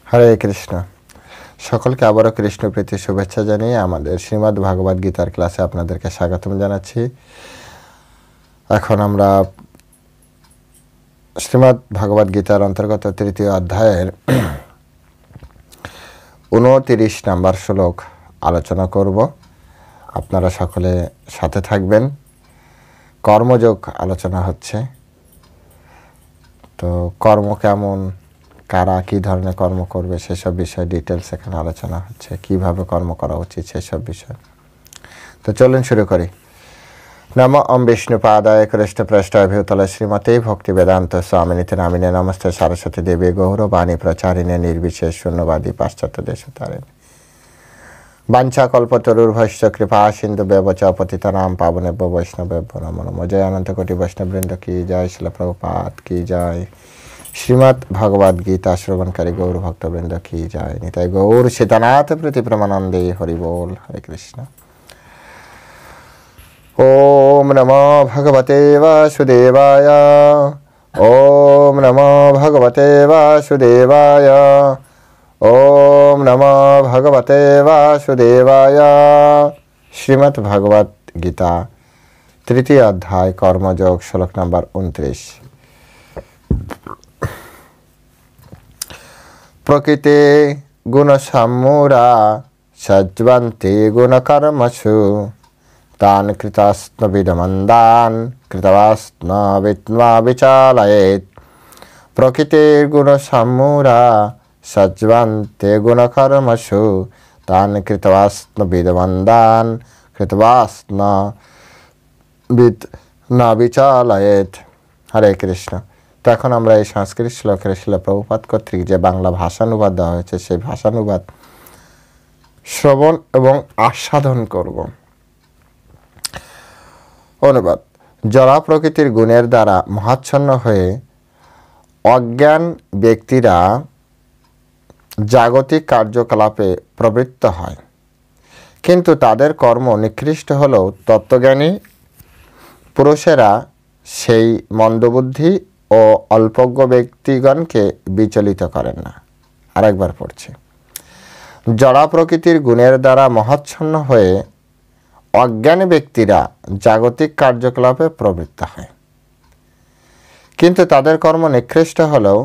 হরে কৃষ্ণ। সকলকে আবারও কৃষ্ণ প্রীতি শুভেচ্ছা জানিয়ে আমাদের শ্রীমদ্ ভাগবত গীতার ক্লাসে আপনাদেরকে স্বাগতম জানাচ্ছি। এখন আমরা শ্রীমদ্ ভাগবত গীতার অন্তর্গত তৃতীয় অধ্যায়ের 29 নম্বর শ্লোক আলোচনা করব। আপনারা সকলে সাথে থাকবেন। কর্মযোগ আলোচনা হচ্ছে। তো কর্ম কেমন, কারা কী ধরনের কর্ম করবে সেসব বিষয়ে ডিটেলস এখানে আলোচনা হচ্ছে, কিভাবে কর্ম করা উচিত সেসব বিষয়। তো চলুন শুরু করি। নমো ওম বিষ্ণুপাদায় কৃষ্ণপ্রেষ্ঠায় ভূতলে শ্রীমতে ভক্তি বেদান্ত স্বামিনীতে নামিনে নমস্তে সরস্বতী দেবী গৌরবাণী প্রচারিণে নির্বিশেষ শূন্যবাদী পাশ্চাত্য দেশতারিণী বাঞ্ছা কল্পতরুর্ভশ্চ কৃপা সিন্ধু ব্যবচ পতিতানাম পাবনেভ্য বৈষ্ণবেভ্য নমো নমঃ। জয় অনন্ত কোটি বৈষ্ণববৃন্দ কি জয়, শিল প্রভুপাদ কি জয়, শ্রীমদ্ ভগবদ গীতা শ্রবণকারী গৌর ভক্তবৃন্দ কি জয়, নিতাই গৌর সীতানাথ প্রীতি প্রমানন্দে হরি বল। হরে কৃষ্ণ। ওম নমো ভগবতে বাসুদেবায়। ওম নমো ভগবতে বাসুদেবায়। ওম নমো ভগবতে বাসুদেবায়। শ্রীমদ্ ভাগবত গীতা তৃতীয় অধ্যায় কর্মযোগ, শ্লোক নম্বর 29। প্রকৃতে গুণসাম্মূঢ়া সজ্জন্তে গুণকর্মসু তান কৃতাস্ন বিদমন্দান কৃতবাস্ন বিদ্মা বিচালয়েৎ। প্রকৃতির গুণসাম্মূঢ়া সজ্জন্তে গুণকর্মসু তান কৃতবাস্ন বিদমন্দান কৃতবাস্ন বিদ্মা বিচালয়েৎ। হরে কৃষ্ণ। তো এখন আমরা এই সংস্কৃত শ্লোকের শিল প্রভুপাদ কর্তৃক যে বাংলা ভাষানুবাদ দেওয়া হয়েছে সেই ভাষানুবাদ শ্রবণ এবং আস্বাদন করব। অনুবাদ: জড় প্রকৃতির গুণের দ্বারা মহাচ্ছন্ন হয়ে অজ্ঞান ব্যক্তিরা জাগতিক কার্যকলাপে প্রবৃত্ত হয়, কিন্তু তাদের কর্ম নিকৃষ্ট হলেও তত্ত্বজ্ঞানী পুরুষেরা সেই মন্দবুদ্ধি ও অল্পজ্ঞ ব্যক্তিগণকে বিচলিত করেন না। আরেকবার পড়ছি। জড় প্রকৃতির গুণের দ্বারা মহাচ্ছন্ন হয়ে অজ্ঞানী ব্যক্তিরা জাগতিক কার্যকলাপে প্রবৃত্ত হয়, কিন্তু তাদের কর্ম নিকৃষ্ট হলেও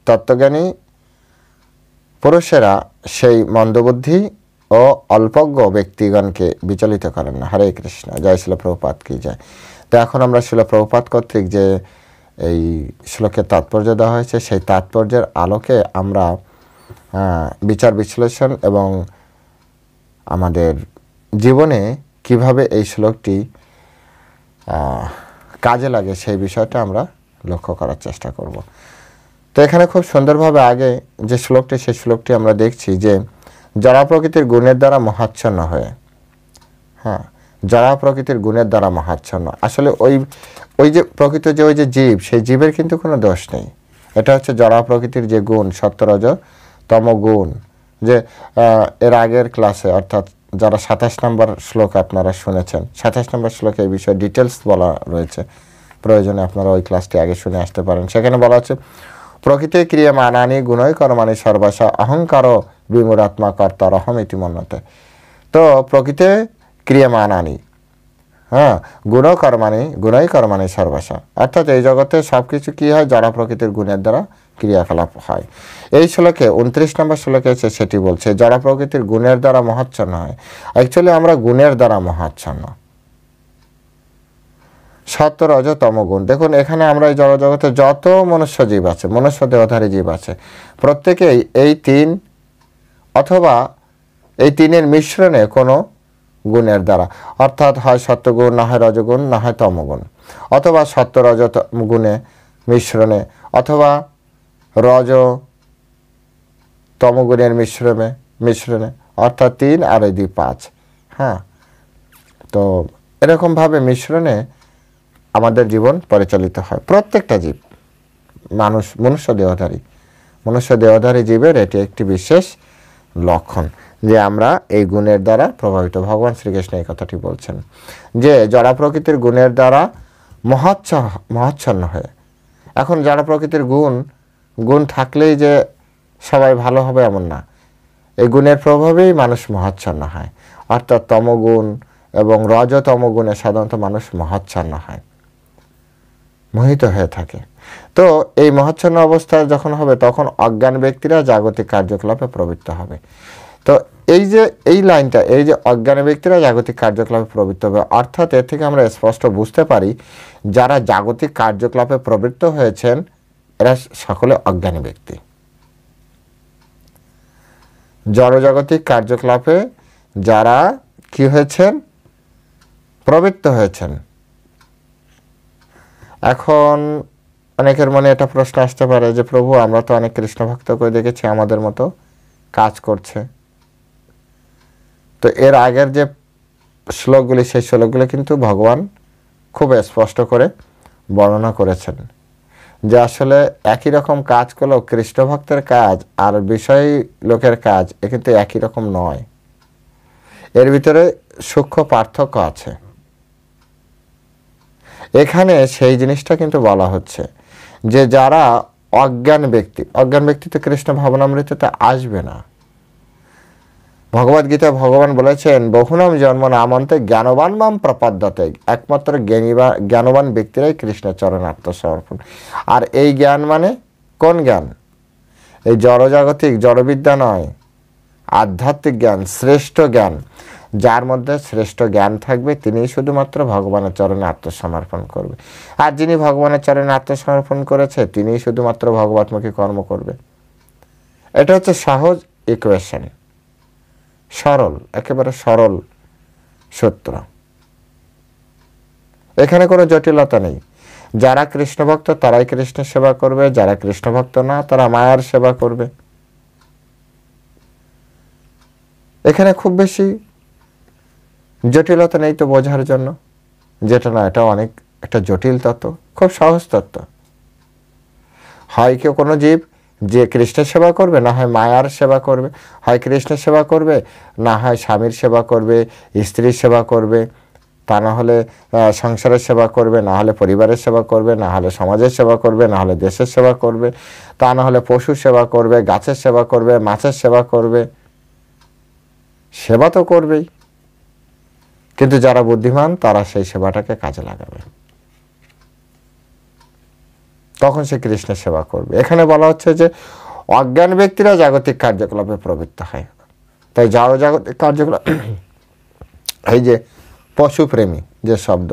তত্ত্বজ্ঞানী পুরুষেরা সেই মন্দবুদ্ধি ও অল্পজ্ঞ ব্যক্তিগণকে বিচলিত করেন না। হরে কৃষ্ণ। জয় শিল প্রভুপাদ কি জয়। তো এখন আমরা শিল প্রভুপাদ কর্তৃক যে এই শ্লোকের তাৎপর্য দেওয়া হয়েছে সেই তাৎপর্যের আলোকে আমরা বিচার বিশ্লেষণ এবং আমাদের জীবনে কিভাবে এই শ্লোকটি কাজে লাগে সেই বিষয়টা আমরা লক্ষ্য করার চেষ্টা করব। তো এখানে খুব সুন্দরভাবে আগে যে শ্লোকটি সেই শ্লোকটি আমরা দেখছি যে জড় প্রকৃতির গুণের দ্বারা মহাচ্ছন্ন হয়ে, জড় প্রকৃতির গুণের দ্বারা মহাচ্ছন্ন। আসলে ওই যে প্রকৃত যে ওই যে জীব, সেই জীবের কিন্তু কোনো দোষ নেই। এটা হচ্ছে জড় প্রকৃতির যে গুণ, সত্য-রজ তম গুণ, যে এর আগের ক্লাসে অর্থাৎ যারা 27 নম্বর শ্লোক আপনারা শুনেছেন, 27 নম্বর শ্লোকে এই বিষয়ে ডিটেলস বলা রয়েছে। প্রয়োজনে আপনারা ওই ক্লাসটি আগে শুনে আসতে পারেন। সেখানে বলা হচ্ছে প্রকৃতি ক্রিয়ামানানি গুণই কর্মাণি সর্বশা অহংকার বিমূঢ়াত্মা কর্তারহম ইতি মন্যতে। তো প্রকৃতি ক্রিয়ামানানি গুণই কর্মাণি সর্বশা, অর্থাৎ এই জগতে সব কিছু কী হয়, জড় প্রকৃতির গুণের দ্বারা ক্রিয়াকলাপ হয়। এই শ্লোকে 29 নম্বর শ্লোকে সেটি বলছে জড় প্রকৃতির গুণের দ্বারা মহাচ্ছন্ন হয়। অ্যাকচুয়ালি আমরা গুণের দ্বারা মহাচ্ছন্ন, সত্য রজ তম গুণ। দেখুন এখানে আমরা এই জড় জগতে যত মনুষ্য জীব আছে, মনুষ্য দেহধারী জীব আছে, প্রত্যেকেই এই তিন অথবা এই তিনের মিশ্রণে কোনো গুণের দ্বারা, অর্থাৎ হয় সত্যগুণ, না হয় রজগুণ, না হয় তমগুণ, অথবা সত্য রজ গুণে মিশ্রণে, অথবা রজ তমগুণের মিশ্রণে, অর্থাৎ 3 আর 2 5। তো এরকমভাবে মিশ্রণে আমাদের জীবন পরিচালিত হয়। প্রত্যেকটা জীব, মনুষ্য দেহধারী জীবের এটি একটি বিশেষ লক্ষণ যে আমরা এই গুণের দ্বারা প্রভাবিত। ভগবান শ্রীকৃষ্ণ এই কথাটি বলছেন যে জড় প্রকৃতির গুণের দ্বারা মহাচ্ছন্ন হয়ে। এখন জড় প্রকৃতির গুণ থাকলেই যে সবাই ভালো হবে এমন না। এই গুণের প্রভাবেই মানুষ মহাচ্ছন্ন হয়, অর্থাৎ তমগুণ এবং রজতমগুণে সাধারণত মানুষ মহাচ্ছন্ন হয়, মোহিত হয়ে থাকে। তো এই মহাচ্ছন্ন অবস্থায় যখন হবে তখন অজ্ঞান ব্যক্তিরা জাগতিক কার্যকলাপে প্রবৃত্ত হবে। তো এই যে এই লাইনটা, এই যে অজ্ঞান ব্যক্তিরা জাগতিক কার্যকলাপে প্রবৃত্ত হবে, অর্থাৎ এর থেকে আমরা স্পষ্ট বুঝতে পারি যারা জাগতিক কার্যকলাপে প্রবৃত্ত হয়েছেন এরা সকলে অজ্ঞানী ব্যক্তি। জড়জাগতিক কার্যকলাপে যারা কি হয়েছেন, প্রবৃত্ত হয়েছেন। এখন অনেকের মনে এটা প্রশ্ন আসতে পারে যে প্রভু, আমরা তো অনেক কৃষ্ণ ভক্ত করে দেখেছি আমাদের মতো কাজ করছে। তো এর আগের যে শ্লোকগুলি, সেই শ্লোকগুলি কিন্তু ভগবান খুব স্পষ্ট করে বর্ণনা করেছেন যে আসলে একই রকম কাজ করলেও কৃষ্ণ ভক্তের কাজ আর বিষয় লোকের কাজ এ কিন্তু একই রকম নয়, এর ভিতরে সূক্ষ্ম পার্থক্য আছে। এখানে সেই জিনিসটা কিন্তু বলা হচ্ছে যে যারা অজ্ঞান ব্যক্তি, অজ্ঞান ব্যক্তি তো কৃষ্ণ ভাবনামৃততে আসবে না। ভগবদ্গীতা ভগবান বলেছেন বহুনাম জন্ম নামন্তে জ্ঞানবান মাম প্রপদ্যতে, একমাত্র জ্ঞানবান ব্যক্তিরাই কৃষ্ণের চরণে আত্মসমর্পণ। আর এই জ্ঞান মানে কোন জ্ঞান? এই জড়জাগতিক জড়বিদ্যা নয়, আধ্যাত্মিক জ্ঞান, শ্রেষ্ঠ জ্ঞান। যার মধ্যে শ্রেষ্ঠ জ্ঞান থাকবে তিনিই শুধুমাত্র ভগবানের চরণে আত্মসমর্পণ করবে। আর যিনি ভগবানের চরণে আত্মসমর্পণ করেছে তিনিই শুধুমাত্র ভগবতমুখী কর্ম করবে। এটা হচ্ছে সহজ ইকুয়েশন, সরল, একেবারে সরল সূত্র। এখানে কোনো জটিলতা নেই। যারা কৃষ্ণ ভক্ত তারাই কৃষ্ণের সেবা করবে, যারা কৃষ্ণ ভক্ত না তারা মায়ার সেবা করবে। এখানে খুব বেশি জটিলতা নেই তো বোঝার জন্য, যেটা না এটা অনেক একটা জটিল তত্ত্ব, খুব সহজ তত্ত্ব। হয় কেউ কোনো জীব যে কৃষ্ণের সেবা করবে, না হয় মায়ার সেবা করবে। হয় কৃষ্ণের সেবা করবে, না হয় স্বামীর সেবা করবে, স্ত্রীর সেবা করবে, তা না হলে সংসারের সেবা করবে, না হলে পরিবারের সেবা করবে, না হলে সমাজের সেবা করবে, না হলে দেশের সেবা করবে, তা না হলে পশুর সেবা করবে, গাছের সেবা করবে, মাছের সেবা করবে। সেবা তো করবেই, কিন্তু যারা বুদ্ধিমান তারা সেই সেবাটাকে কাজে লাগাবে, তখন সে কৃষ্ণের সেবা করবে। এখানে বলা হচ্ছে যে অজ্ঞান ব্যক্তিরা জাগতিক কার্যকলাপে প্রবৃত্ত হয়। তাই জাগতিক কার্যকলাপ, এই যে পশুপ্রেমী যে শব্দ,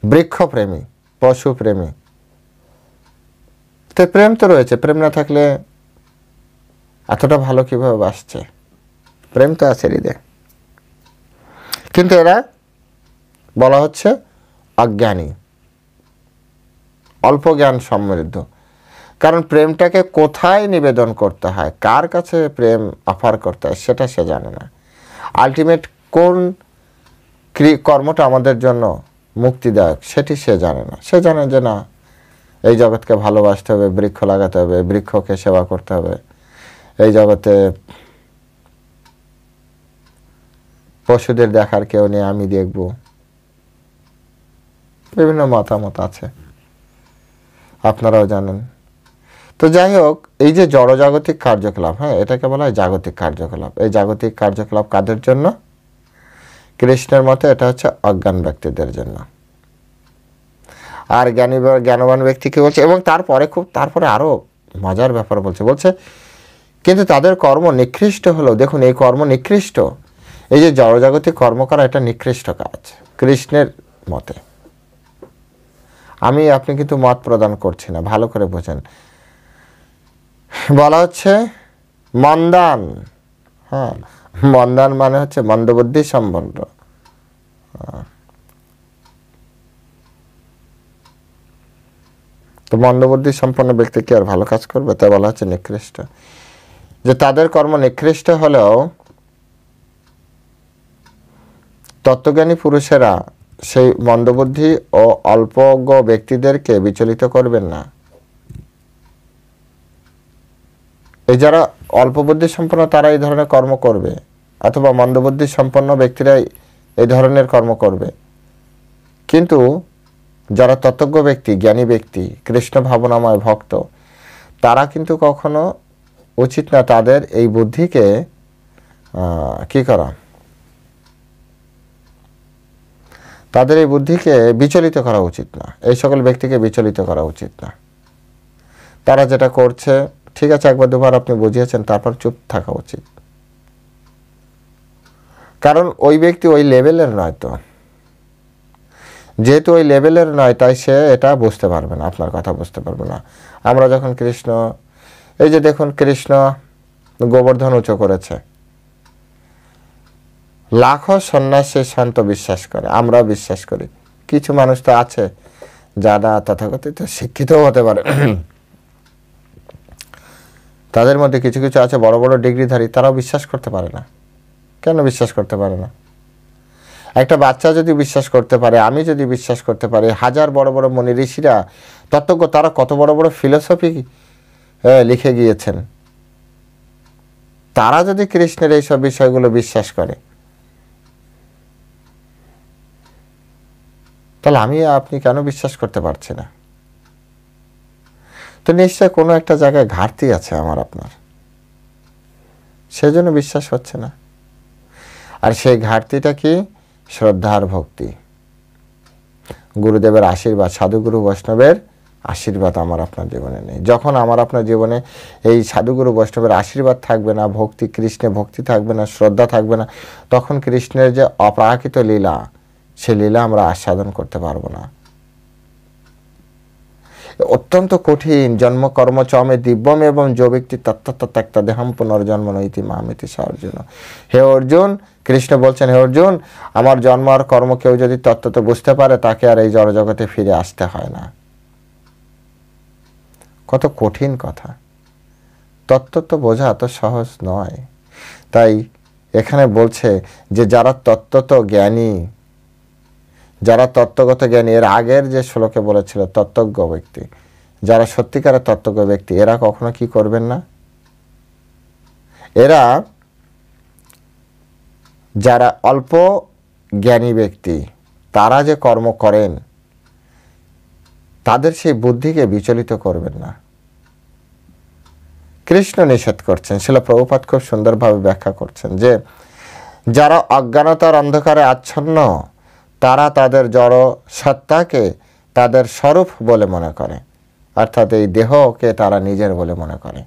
বৃক্ষপ্রেমী, পশুপ্রেমী, তো প্রেম তো রয়েছে, প্রেম না থাকলে এতটা ভালো কিভাবে বাসছে? প্রেম তো আছে হৃদয়ে, কিন্তু এরা বলা হচ্ছে অজ্ঞানী, অল্প জ্ঞান সমৃদ্ধ। কারণ প্রেমটাকে কোথায় নিবেদন করতে হয়, কার কাছে প্রেম অফার করতে হয় সেটা সে জানে না। আলটিমেট কোন কর্মটা আমাদের জন্য মুক্তিদায়ক সেটি সে জানে না। সে জানে যে না, এই জগৎকে ভালোবাসতে হবে, বৃক্ষ লাগাতে হবে, বৃক্ষকে সেবা করতে হবে, এই জগতে পশুদের দেখার কেউ নেই, আমি দেখব। বিভিন্ন মতামত আছে, আপনারাও জানেন। তো যাই হোক, এই যে জড়জাগতিক কার্যকলাপ, হ্যাঁ, এটাকে বলা হয় জাগতিক কার্যকলাপ। এই জাগতিক কার্যকলাপ কাদের জন্য? কৃষ্ণের মতে এটা হচ্ছে অজ্ঞান ব্যক্তিদের জন্য। আর জ্ঞানবান ব্যক্তি কি বলছে, এবং তারপরে আরো মজার ব্যাপার বলছে কিন্তু তাদের কর্ম নিকৃষ্ট হলো। দেখুন, এই কর্ম নিকৃষ্ট, এই যে জড়জাগতিক কর্ম করা, এটা নিকৃষ্ট কাজ কৃষ্ণের মতে। আপনি কিন্তু মত প্রদান করছি না, ভালো করে বোঝেন। বলা হচ্ছে মন্দান, হ্যাঁ, মন্দান মানে হচ্ছে মন্দবুদ্ধি সম্পন্ন। তো মন্দবুদ্ধি সম্পন্ন ব্যক্তি কি আর ভালো কাজ করবে? তাই বলা হচ্ছে নিকৃষ্ট, যে তাদের কর্ম নিকৃষ্ট হলেও তত্ত্বজ্ঞানী পুরুষেরা সেই মন্দবুদ্ধি ও অল্পজ্ঞ ব্যক্তিদেরকে বিচলিত করবেন না। এই যারা অল্প বুদ্ধি সম্পন্ন তারা এই ধরনের কর্ম করবে, অথবা মন্দবুদ্ধি সম্পন্ন ব্যক্তিরাই এই ধরনের কর্ম করবে। কিন্তু যারা তত্ত্বজ্ঞ ব্যক্তি, জ্ঞানী ব্যক্তি, কৃষ্ণ ভাবনাময় ভক্ত, তারা কিন্তু কখনো উচিত না তাদের এই বুদ্ধিকে কি করা, তাদের এই বুদ্ধিকে বিচলিত করা উচিত না, এই সকল ব্যক্তিকে বিচলিত করা উচিত না। তারা যেটা করছে ঠিক আছে, একবার দুবার আপনি বুঝিয়েছেন, তারপর চুপ থাকা উচিত। কারণ ওই ব্যক্তি ওই লেভেলের নয়, তো যেহেতু ওই লেভেলের নয় তাই সে এটা বুঝতে পারবে না, আপনার কথা বুঝতে পারবে না। আমরা যখন কৃষ্ণ, এই যে দেখুন কৃষ্ণ গোবর্ধন উঁচু করেছে, লাখো সন্ন্যাসী সন্ত বিশ্বাস করে, আমরা বিশ্বাস করি। কিছু মানুষ তো আছে যারা তথাকথিত শিক্ষিতও হতে পারে, তাদের মধ্যে কিছু কিছু আছে বড় বড় ডিগ্রিধারী, তারাও বিশ্বাস করতে পারে না। কেন বিশ্বাস করতে পারে না? একটা বাচ্চা যদি বিশ্বাস করতে পারে, আমি যদি বিশ্বাস করতে পারি, হাজার বড় বড় মুনি ঋষিরা তত্ত্বজ্ঞ, তারা কত বড় বড় ফিলোসফি লিখে গিয়েছেন, তারা যদি কৃষ্ণের এইসব বিষয়গুলো বিশ্বাস করে, তাহলে আমি আপনি কেন বিশ্বাস করতে পারছি না? তো নিশ্চয় কোনো একটা জায়গায় ঘাটতি আছে আমার আপনার, সেজন্য বিশ্বাস হচ্ছে না। আর সেই ঘাটতিটা কি? শ্রদ্ধার ভক্তি, গুরুদেবের আশীর্বাদ, সাধুগুরু বৈষ্ণবের আশীর্বাদ আমার আপনার জীবনে নেই। যখন আমার আপনার জীবনে এই সাধুগুরু বৈষ্ণবের আশীর্বাদ থাকবে না, ভক্তি, কৃষ্ণে ভক্তি থাকবে না, শ্রদ্ধা থাকবে না, তখন কৃষ্ণের যে অপ্রাকৃত লীলা, সে লীলা আমরা আস্বাদন করতে পারবো না। অত্যন্ত কঠিন। জন্ম কর্ম চমে দিব্যম এবং যে ব্যক্তি তত্ত্বত্যক্তা দেহম পুনর্জন্ম নৈতি মামিতি সা অর্জুন। হে অর্জুন, কৃষ্ণ বলছেন, হে অর্জুন, আমার জন্ম আর কর্ম কেউ যদি তত্ত্ব বুঝতে পারে, তাকে আর এই জড়জগতে ফিরে আসতে হয় না। কত কঠিন কথা। তত্ত্ব বোঝা এত সহজ নয়। তাই এখানে বলছে যে যারা তত্ত্বত জ্ঞানী, যারা তত্ত্বগত জ্ঞানী, এর আগের যে শ্লোকে বলেছিল তত্ত্বজ্ঞ ব্যক্তি, যারা সত্যিকারের তত্ত্বজ্ঞ ব্যক্তি, এরা কখনো কি করবেন না? এরা যারা অল্প জ্ঞানী ব্যক্তি, তারা যে কর্ম করেন, তাদের সেই বুদ্ধিকে বিচলিত করবেন না। কৃষ্ণ নিষেধ করছেন, শিলা প্রভুপাদ খুব সুন্দরভাবে ব্যাখ্যা করছেন যে যারা অজ্ঞানতার অন্ধকারে আচ্ছন্ন, তারা তাদের জড় সত্তাকে তাদের স্বরূপ বলে মনে করে, অর্থাৎ এই দেহকে তারা নিজের বলে মনে করে।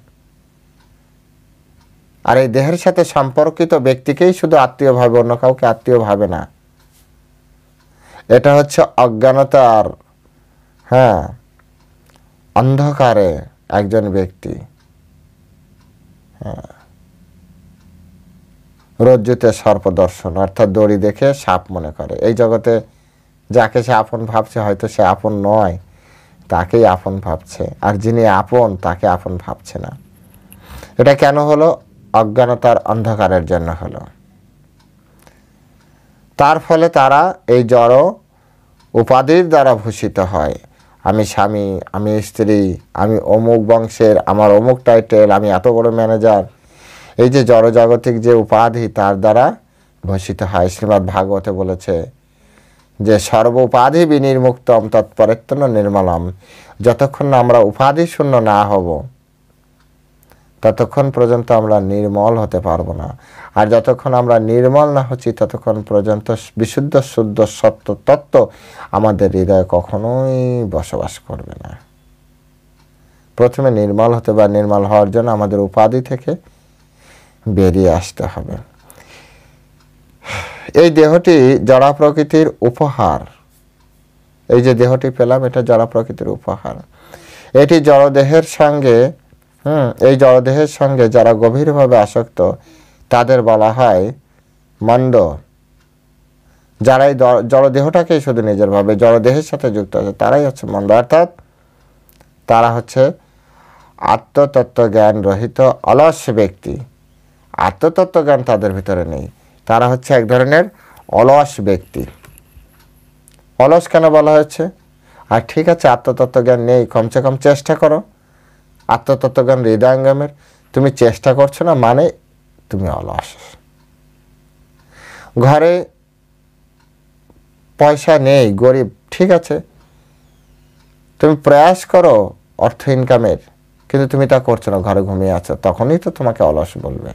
আর এই দেহের সাথে সম্পর্কিত ব্যক্তিকেই শুধু আত্মীয় ভাবে, অন্য কাউকে আত্মীয় ভাবে না। এটা হচ্ছে অজ্ঞানতার অন্ধকারে একজন ব্যক্তি রজ্জুতে সর্প দর্শন, অর্থাৎ দড়ি দেখে সাপ মনে করে। এই জগতে যাকে সে আপন ভাবছে, হয়তো সে আপন নয়, তাকেই আপন ভাবছে। আর যিনি আপন, তাকে আপন ভাবছে না। এটা কেন হলো? অজ্ঞানতার অন্ধকারের জন্য হলো। তার ফলে তারা এই জড় উপাধির দ্বারা ভূষিত হয়। আমি স্বামী, আমি স্ত্রী, আমি অমুক বংশের, আমার অমুক টাইটেল, আমি এত বড় ম্যানেজার, এই যে জড়জাগতিক যে উপাধি, তার দ্বারা ভূষিত হয়। শ্রীমদ্ ভাগবতে বলেছে যে সর্ব উপাধি বিনির্মুক্তম তৎপরিত্তন নির্মলম। যতক্ষণ না আমরা উপাধি শূন্য না হব, ততক্ষণ পর্যন্ত আমরা নির্মল হতে পারবো না। আর যতক্ষণ আমরা নির্মল না হচ্ছি, ততক্ষণ পর্যন্ত বিশুদ্ধ শুদ্ধ সত্য তত্ত্ব আমাদের হৃদয়ে কখনোই বসবাস করবে না। প্রথমে নির্মল হতে বা নির্মল হওয়ার জন্য আমাদের উপাধি থেকে বেরিয়ে আসতে হবে। এই দেহটি জড়া প্রকৃতির উপহার। এই যে দেহটি পেলাম, এটা জড়া প্রকৃতির উপহার। এটি জড়দেহের সঙ্গে এই জড়দেহের সঙ্গে যারা গভীরভাবে আসক্ত, তাদের বলা হয় মন্দ। যারা এই জড়দেহটাকেই শুধু নিজের ভাবে, জড়দেহের সাথে যুক্ত আছে, তারাই হচ্ছে মন্দ। অর্থাৎ তারা হচ্ছে আত্মতত্ত্ব জ্ঞান রহিত অলস ব্যক্তি। আত্মতত্ত্ব জ্ঞান তাদের ভিতরে নেই, তারা হচ্ছে এক ধরনের অলস ব্যক্তি। অলস কেন বলা হয়েছে? আর ঠিক আছে, আত্মতত্ত্ব জ্ঞান নেই, কমসে কম চেষ্টা করো। আত্মতত্ত্ব জ্ঞান হৃদয়ঙ্গমের, তুমি চেষ্টা করছো না মানে তুমি অলস। ঘরে পয়সা নেই, গরিব, ঠিক আছে, তুমি প্রয়াস করো অর্থ ইনকামের, কিন্তু তুমি তা করছো না, ঘরে ঘুমিয়ে আছো, তখনই তো তোমাকে অলস বলবে।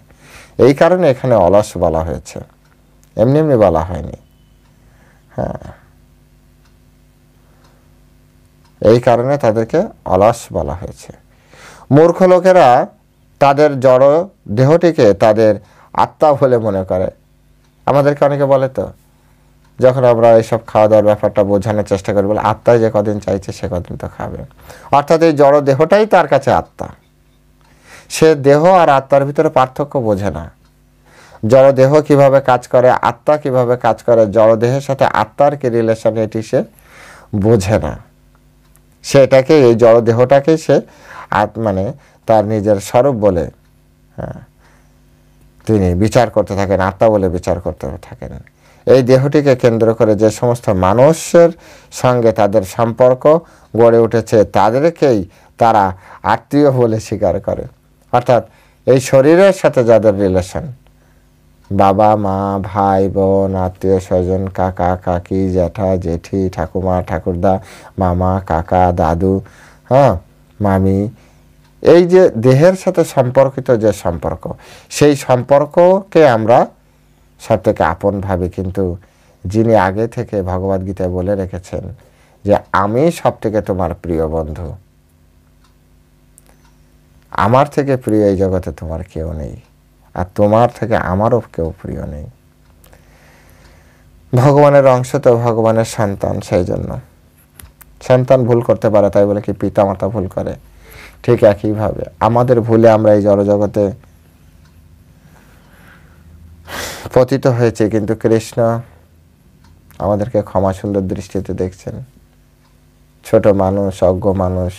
এই কারণে এখানে অলস বলা হয়েছে, এমনি এমনি বলা হয়নি। হ্যাঁ, এই কারণে তাদেরকে অলস বলা হয়েছে। মূর্খ লোকেরা তাদের জড় দেহটিকে তাদের আত্মা বলে মনে করে। আমাদেরকে অনেকে বলে তো, যখন আমরা এইসব খাওয়া দাওয়ার ব্যাপারটা বোঝানোর চেষ্টা করি, বলে আত্মায় যে কদিন চাইছে সে কদিন তো খাবে। অর্থাৎ এই জড় দেহটাই তার কাছে আত্মা। সে দেহ আর আত্মার ভিতরে পার্থক্য বোঝে না। জড় দেহ কিভাবে কাজ করে, আত্মা কিভাবে কাজ করে, জড় দেহের সাথে আত্মার কি রিলেশন, এটি সে বোঝে না। সেটাকে, এই জড় দেহটাকে সে মানে তার নিজের স্বরূপ বলে তিনি বিচার করতে থাকেন, আত্মা বলে বিচার করতে থাকেন। এই দেহটিকে কেন্দ্র করে যে সমস্ত মানুষের সঙ্গে তাদের সম্পর্ক গড়ে উঠেছে, তাদেরকেই তারা আত্মীয় বলে স্বীকার করে। অর্থাৎ এই শরীরের সাথে যাদের রিলেশন, বাবা মা ভাই বোন আত্মীয় স্বজন, কাকা কাকি জ্যাঠা জেঠি ঠাকুমা ঠাকুরদা মামা কাকা দাদু মামি, এই যে দেহের সাথে সম্পর্কিত যে সম্পর্ক, সেই সম্পর্ককে আমরা সব থেকে আপন ভাবি। কিন্তু যিনি আগে থেকে ভগবদ্গীতায় বলে রেখেছেন যে আমি সব থেকে তোমার প্রিয় বন্ধু, আমার থেকে প্রিয় এই জগতে তোমার কেউ নেই, আর তোমার থেকে আমারও কেউ প্রিয় নেই। ভগবানের অংশ তো, ভগবানের সন্তান, সেই জন্য সন্তান ভুল করতে পারে, তাই বলে কি পিতামাতা ভুল করে? ঠিক একইভাবে আমাদের ভুলে আমরা এই জড়জগতে পতিত হয়েছে, কিন্তু কৃষ্ণ আমাদেরকে ক্ষমা সুন্দর দৃষ্টিতে দেখছেন। ছোট মানুষ, অজ্ঞ মানুষ,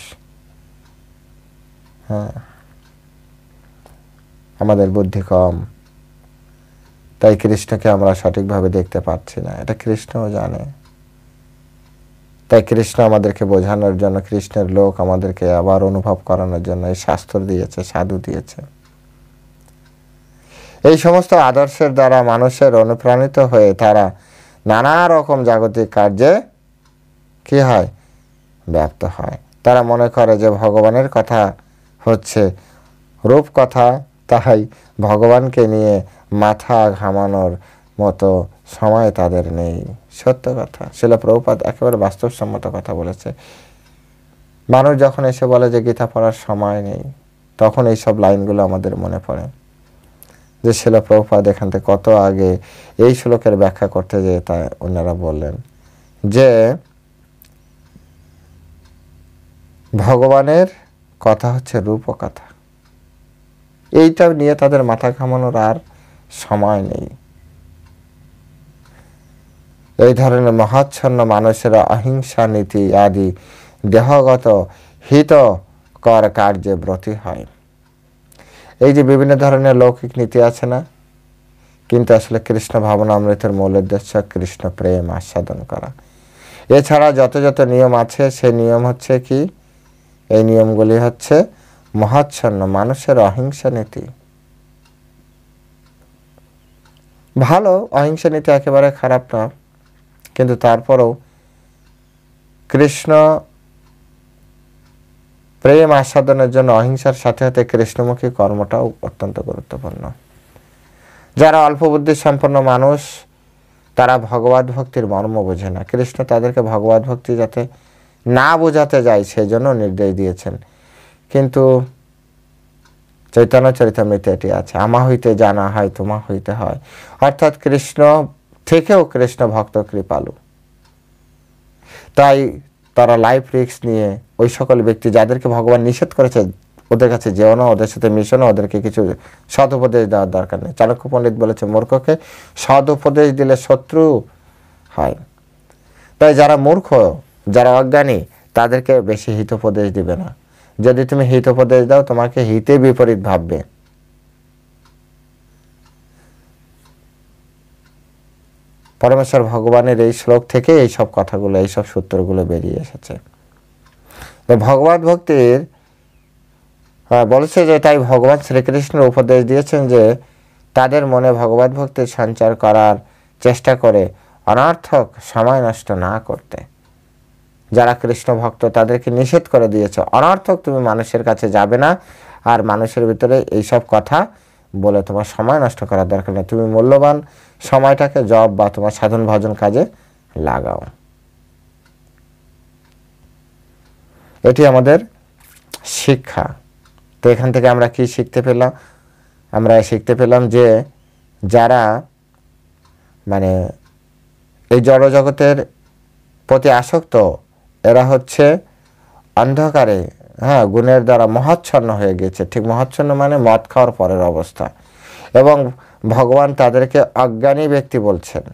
আমাদের বুদ্ধি কম, তাই কৃষ্ণকে আমরা সঠিকভাবে দেখতে পাচ্ছি না, এটা কৃষ্ণও জানে। তাই কৃষ্ণ আমাদেরকে বোঝানোর জন্য, কৃষ্ণের লোক আমাদেরকে আবার অনুভব করানোর জন্য এই শাস্ত্র দিয়েছে, সাধু দিয়েছে। এই সমস্ত আদর্শের দ্বারা মানুষের অনুপ্রাণিত হয়ে তারা নানা রকম জাগতিক কার্যে কি হয়, ব্যপ্ত হয়। তারা মনে করে যে ভগবানের কথা হচ্ছে রূপ কথা, তাই ভগবানকে নিয়ে মাথা ঘামানোর মতো সময় তাদের নেই। সত্য কথা, শিল প্রভুপাদ একেবারে বাস্তবসম্মত কথা বলেছে। মানুষ যখন এসে বলে যে গীতা পড়ার সময় নেই, তখন এই সব লাইনগুলো আমাদের মনে পড়ে যে শিল প্রভুপাদ এখান থেকে কত আগে এই শ্লোকের ব্যাখ্যা করতে যেয়ে তা ওনারা বললেন যে ভগবানের কথা হচ্ছে রূপ কথা, এইটা নিয়ে তাদের মাথা ঘামানোর আর সময় নেই। এই ধরনের মহাচ্ছন্ন মানুষেরা অহিংসা নীতি আদি দেহগত হিতকর কার্যে ব্রতী হয়। এই যে বিভিন্ন ধরনের লৌকিক নীতি আছে না, কিন্তু আসলে কৃষ্ণ ভাবনামৃতের মূল উদ্দেশ্য কৃষ্ণ প্রেম আস্বাদন করা। এছাড়া যত যত নিয়ম আছে, সে নিয়ম হচ্ছে কি, এই নিয়মগুলি হচ্ছে মহাচ্ছন্ন মানুষের অহিংসা নীতি। ভালো, অহিংসা নীতি একেবারে খারাপ না, কিন্তু তারপরেও কৃষ্ণ প্রেম আস্বাদনের জন্য অহিংসার সাথে সাথে কৃষ্ণমুখী কর্মটাও অত্যন্ত গুরুত্বপূর্ণ। যারা অল্প বুদ্ধি সম্পন্ন মানুষ, তারা ভগবত ভক্তির মর্ম বোঝে না। কৃষ্ণ তাদেরকে ভগবত ভক্তি যাতে না বোঝাতে যায় সেই জন্য নির্দেশ দিয়েছেন। কিন্তু চৈতন্য চরিতামৃতে এটি আছে, আমা হইতে জানা হয় তোমা হইতে হয়। অর্থাৎ কৃষ্ণ থেকেও কৃষ্ণ ভক্ত কৃপালু। তাই তারা লাইফ রিস্ক নিয়ে ওই সকল ব্যক্তি যাদেরকে ভগবান নিষেধ করেছে ওদের কাছে যেও না, ওদের সাথে মিশো না, ওদেরকে কিছু সৎ উপদেশ দেওয়ার দরকার নেই। চাণক্য পণ্ডিত বলেছে মূর্খকে সৎ উপদেশ দিলে শত্রু হয়। তাই যারা মূর্খ, যারা অজ্ঞানী, তাদেরকে বেশি হিতোপদেশ দিবে না। যদি তুমি হিতোপদেশ দাও, তোমাকে হিতে বিপরীত ভাববে। পরমেশ্বর ভগবানের এই শ্লোক থেকে এই সব কথাগুলো, এই সব সূত্রগুলো বেরিয়ে এসেছে। তো ভগবত ভক্তির বলেছে যে তাই ভগবান শ্রীকৃষ্ণ উপদেশ দিয়েছেন যে তাদের মনে ভগবত ভক্তির সঞ্চার করার চেষ্টা করে অনর্থক সময় নষ্ট না করতে। যারা কৃষ্ণ ভক্ত তাদেরকে নিষেধ করে দিয়েছে, অনর্থক তুমি মানুষের কাছে যাবে না, আর মানুষের ভিতরে এইসব কথা বলে তোমার সময় নষ্ট করার দরকার নেই, তুমি মূল্যবান সময়টাকে জপ বা তোমার সাধন ভজন কাজে লাগাও। এটি আমাদের শিক্ষা। তো এখান থেকে আমরা কি শিখতে পেলাম? আমরা শিখতে পেলাম যে যারা মানে এই জড়জগতের প্রতি আসক্ত, এরা হচ্ছে অন্ধকারে গুণের দ্বারা মহাচ্ছন্ন হয়ে গেছে। ঠিক মহাচ্ছন্ন মানে মদ খাওয়ার পরের অবস্থা। এবং ভগবান তাদেরকে অজ্ঞানী ব্যক্তি বলছেন,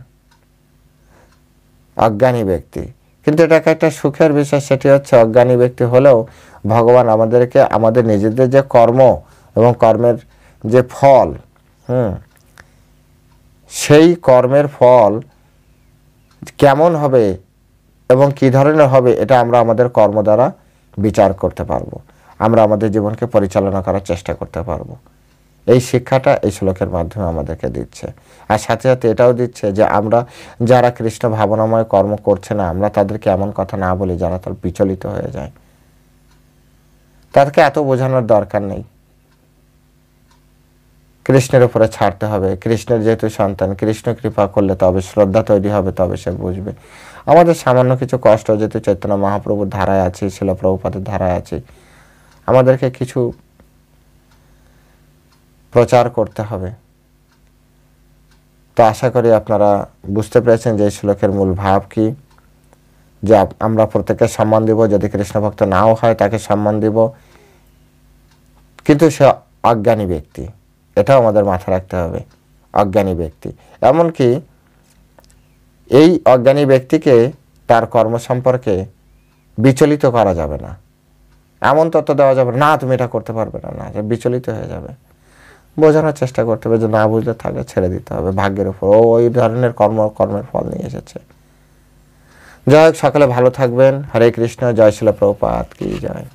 অজ্ঞানী ব্যক্তি। কিন্তু এটাকে একটা সুখের বিষয়, সেটি হচ্ছে অজ্ঞানী ব্যক্তি হলেও ভগবান আমাদেরকে আমাদের নিজেদের যে কর্ম এবং কর্মের যে ফল, সেই কর্মের ফল কেমন হবে এবং কি ধরনের হবে এটা আমরা আমাদের কর্ম দ্বারা বিচার করতে পারবো, আমরা আমাদের জীবনকে পরিচালনা করার চেষ্টা করতে পারবো। এই শিক্ষাটা এই শ্লোকের মাধ্যমে আমাদেরকে দিচ্ছে। আর সাথে সাথে এটাও দিচ্ছে যে আমরা যারা কৃষ্ণ ভাবনাময় কর্ম করছে না, আমরা তাদেরকে এমন কথা না বলি যারা তার বিচলিত হয়ে যায়। তাদেরকে এত বোঝানোর দরকার নেই, কৃষ্ণের উপরে ছাড়তে হবে। কৃষ্ণের যেহেতু সন্তান, কৃষ্ণ কৃপা করলে তবে শ্রদ্ধা তৈরি হবে, তবে সে বুঝবে। আমাদের সামান্য কিছু কষ্ট, যেহেতু চৈতন্য মহাপ্রভুর ধারায় আছি, শিল প্রভুপাদের ধারায় আছি, আমাদেরকে কিছু প্রচার করতে হবে। তো আশা করি আপনারা বুঝতে পেরেছেন যে এই শ্লোকের মূল ভাব কি, যে আমরা প্রত্যেককে সম্মান দিব, যদি কৃষ্ণ ভক্ত নাও হয় তাকে সম্মান দিব, কিন্তু সে অজ্ঞানী ব্যক্তি, এটাও আমাদের মাথায় রাখতে হবে। অজ্ঞানী ব্যক্তি, এমনকি এই অজ্ঞানী ব্যক্তিকে তার কর্ম সম্পর্কে বিচলিত করা যাবে না, এমন তথ্য দেওয়া যাবে না তুমি এটা করতে পারবে না, না বিচলিত হয়ে যাবে। বোঝানোর চেষ্টা করতে হবে যে না বুঝলে থাকে, ছেড়ে দিতে হবে ভাগ্যের উপর, ওই ধরনের কর্মের ফল নিয়ে এসেছে। জয় হোক, সকলে ভালো থাকবেন। হরে কৃষ্ণ। জয় শিল প্রভুপাদ কি জয়।